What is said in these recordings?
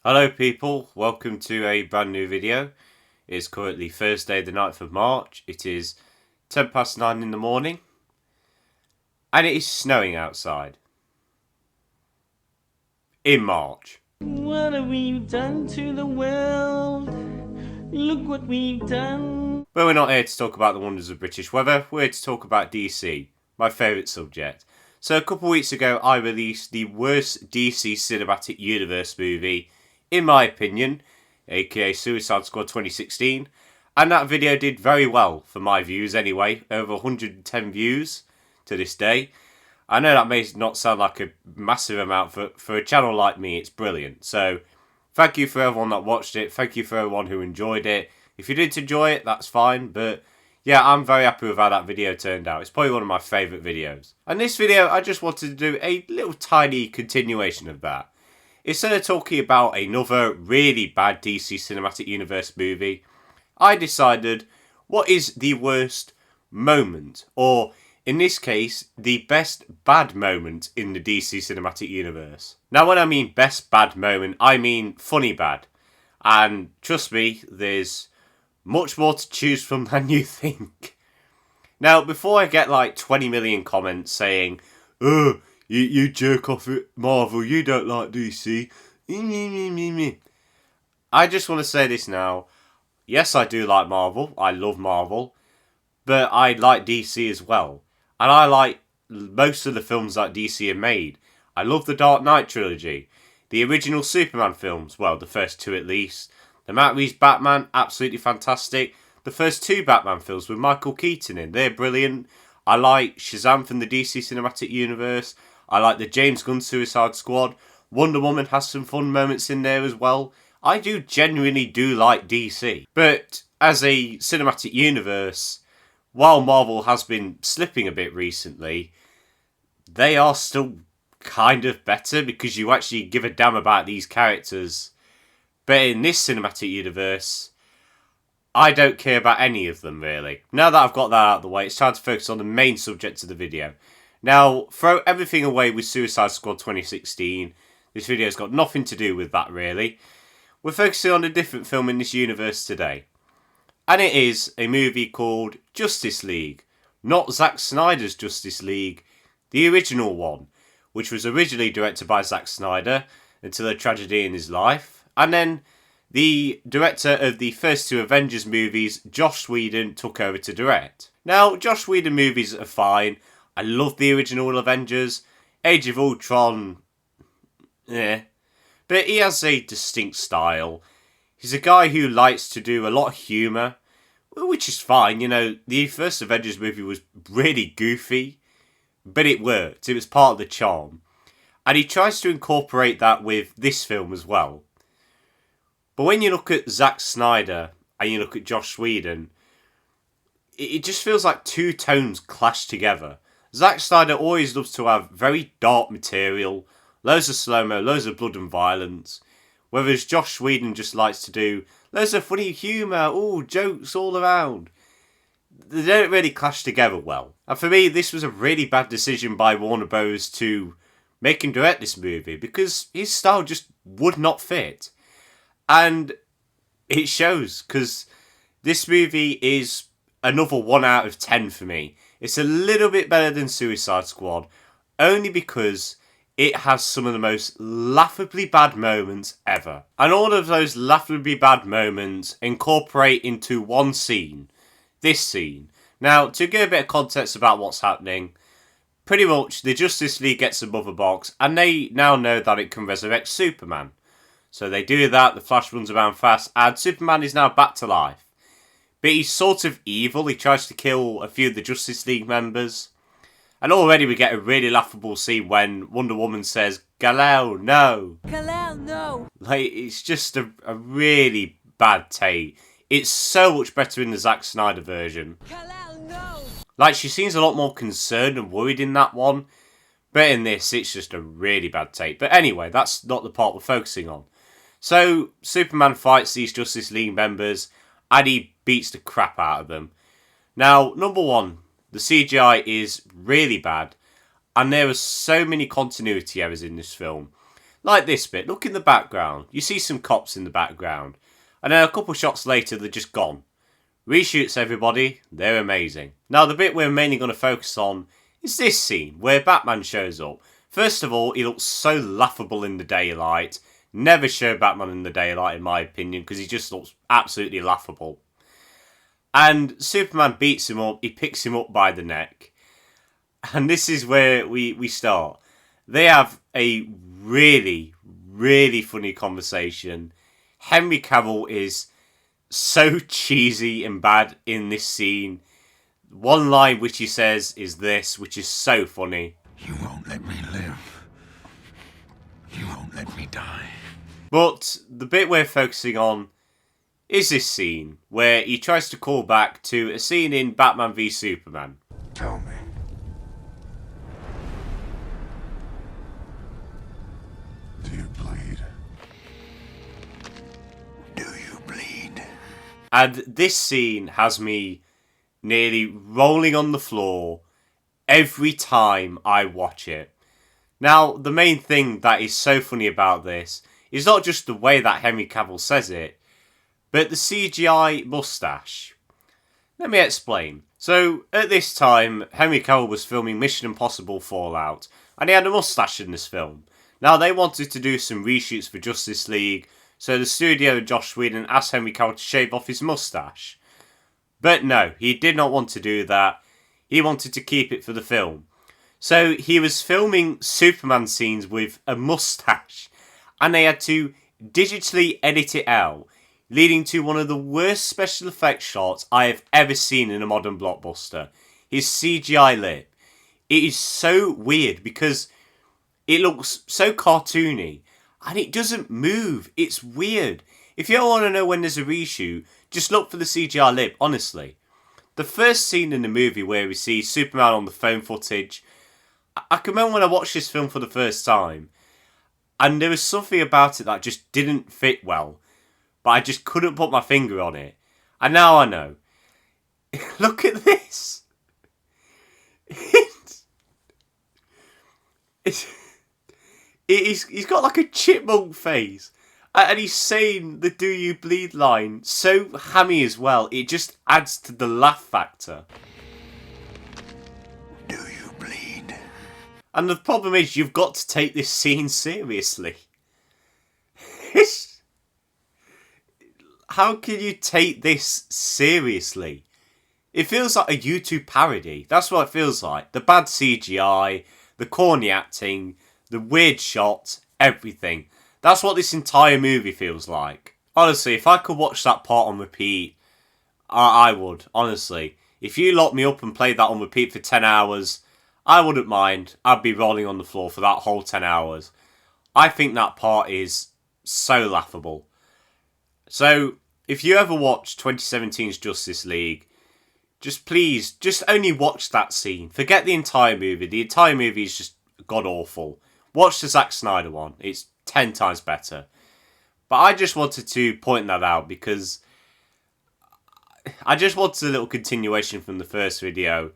Hello people, welcome to a brand new video. It's currently Thursday the 9th of March. It is 10 past 9 in the morning. And it is snowing outside. In March. What have we done to the world? Look what we've done. But we're not here to talk about the wonders of British weather. We're here to talk about DC, my favourite subject. So a couple of weeks ago I released the worst DC Cinematic Universe movie, in my opinion, aka Suicide Squad 2016. And that video did very well, for my views anyway, over 110 views to this day. I know that may not sound like a massive amount, for a channel like me, it's brilliant. So, thank you for everyone that watched it, thank you for everyone who enjoyed it. If you didn't enjoy it, that's fine, but yeah, I'm very happy with how that video turned out. It's probably one of my favourite videos. And this video, I just wanted to do a little tiny continuation of that. Instead of talking about another really bad DC Cinematic Universe movie, I decided, what is the worst moment, or in this case, the best bad moment in the DC Cinematic Universe. Now, when I mean best bad moment, I mean funny bad. And trust me, there's much more to choose from than you think. Now, before I get like 20 million comments saying, "Oh, you jerk off at Marvel, you don't like DC." I just want to say this now. Yes, I do like Marvel. I love Marvel. But I like DC as well. And I like most of the films that DC have made. I love the Dark Knight trilogy. The original Superman films, well, the first two at least. The Matt Reeves Batman, absolutely fantastic. The first two Batman films with Michael Keaton in, they're brilliant. I like Shazam from the DC Cinematic Universe. I like the James Gunn Suicide Squad. Wonder Woman has some fun moments in there as well. I genuinely do like DC. But as a cinematic universe, while Marvel has been slipping a bit recently, they are still kind of better because you actually give a damn about these characters. But in this cinematic universe, I don't care about any of them really. Now that I've got that out of the way, it's time to focus on the main subject of the video. Now, throw everything away with Suicide Squad 2016. This video's got nothing to do with that really. We're focusing on a different film in this universe today. And it is a movie called Justice League. Not Zack Snyder's Justice League, the original one, which was originally directed by Zack Snyder until a tragedy in his life. And then the director of the first two Avengers movies, Joss Whedon, took over to direct. Now, Joss Whedon movies are fine. I love the original Avengers. Age of Ultron, but he has a distinct style. He's a guy who likes to do a lot of humour, which is fine. You know, the first Avengers movie was really goofy, but it worked. It was part of the charm. And he tries to incorporate that with this film as well. But when you look at Zack Snyder and you look at Joss Whedon, it just feels like two tones clash together. Zack Snyder always loves to have very dark material, loads of slow-mo, loads of blood and violence. Whereas Joss Whedon just likes to do loads of funny humour, jokes all around. They don't really clash together well. And for me, this was a really bad decision by Warner Bros. To make him direct this movie because his style just would not fit. And it shows, because this movie is another 1 out of 10 for me. It's a little bit better than Suicide Squad, only because it has some of the most laughably bad moments ever. And all of those laughably bad moments incorporate into one scene. This scene. Now, to give a bit of context about what's happening, pretty much the Justice League gets a mother box and they now know that it can resurrect Superman. So they do that, the Flash runs around fast, and Superman is now back to life. But he's sort of evil, he tries to kill a few of the Justice League members. And already we get a really laughable scene when Wonder Woman says, "Kal-El, no." Kal-El, no. Like, it's just a really bad take. It's so much better in the Zack Snyder version. Kal-El, no. Like, she seems a lot more concerned and worried in that one. But in this, it's just a really bad take. But anyway, that's not the part we're focusing on. So, Superman fights these Justice League members, and he beats the crap out of them. Now, number one, the CGI is really bad, and there are so many continuity errors in this film. Like this bit, look in the background. You see some cops in the background. And then a couple shots later, they're just gone. Reshoots, everybody. They're amazing. Now, the bit we're mainly going to focus on is this scene where Batman shows up. First of all, he looks so laughable in the daylight. Never show Batman in the daylight, in my opinion, because he just looks absolutely laughable. And Superman beats him up. He picks him up by the neck. And this is where we start. They have a really, really funny conversation. Henry Cavill is so cheesy and bad in this scene. One line which he says is this, which is so funny. You won't let me live. You won't let me die. But the bit we're focusing on is this scene where he tries to call back to a scene in Batman v Superman. Tell me. Do you bleed? Do you bleed? And this scene has me nearly rolling on the floor every time I watch it. Now, the main thing that is so funny about this is not just the way that Henry Cavill says it, but the CGI mustache. Let me explain. So, at this time, Henry Cavill was filming Mission Impossible Fallout, and he had a mustache in this film. Now, they wanted to do some reshoots for Justice League, so the studio and Joss Whedon asked Henry Cavill to shave off his mustache. But no, he did not want to do that. He wanted to keep it for the film. So he was filming Superman scenes with a mustache, and they had to digitally edit it out, leading to one of the worst special effects shots I have ever seen in a modern blockbuster. His CGI lip. It is so weird because it looks so cartoony, and it doesn't move. It's weird. If you don't want to know when there's a reshoot, just look for the CGI lip, honestly. The first scene in the movie where we see Superman on the phone footage, I can remember when I watched this film for the first time, and there was something about it that just didn't fit well, but I just couldn't put my finger on it. And now I know. Look at this. He's got like a chipmunk face. And he's saying the "Do you bleed" line so hammy as well. It just adds to the laugh factor. Do you bleed? And the problem is, you've got to take this scene seriously. How can you take this seriously? It feels like a YouTube parody. That's what it feels like. The bad CGI, the corny acting, the weird shots, everything. That's what this entire movie feels like. Honestly, if I could watch that part on repeat, I would, honestly. If you locked me up and played that on repeat for 10 hours, I wouldn't mind. I'd be rolling on the floor for that whole 10 hours. I think that part is so laughable. So, if you ever watch 2017's Justice League, please only watch that scene. Forget the entire movie. The entire movie is just god-awful. Watch the Zack Snyder one. It's 10 times better. But I just wanted to point that out because I just wanted a little continuation from the first video.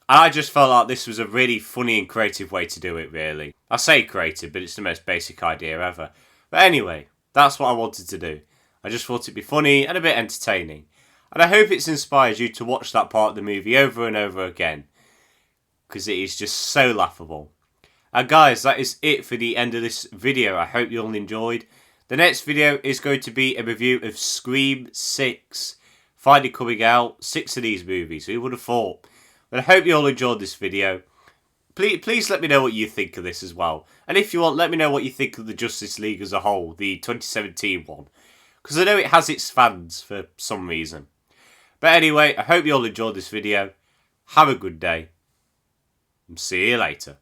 And I just felt like this was a really funny and creative way to do it, really. I say creative, but it's the most basic idea ever. But anyway, that's what I wanted to do. I just thought it'd be funny and a bit entertaining. And I hope it's inspired you to watch that part of the movie over and over again. Because it is just so laughable. Guys, that is it for the end of this video. I hope you all enjoyed. The next video is going to be a review of Scream 6. Finally coming out. 6 of these movies. Who would have thought? But I hope you all enjoyed this video. Please let me know what you think of this as well. And if you want, let me know what you think of the Justice League as a whole. The 2017 one. Because I know it has its fans for some reason. But anyway, I hope you all enjoyed this video. Have a good day. And see you later.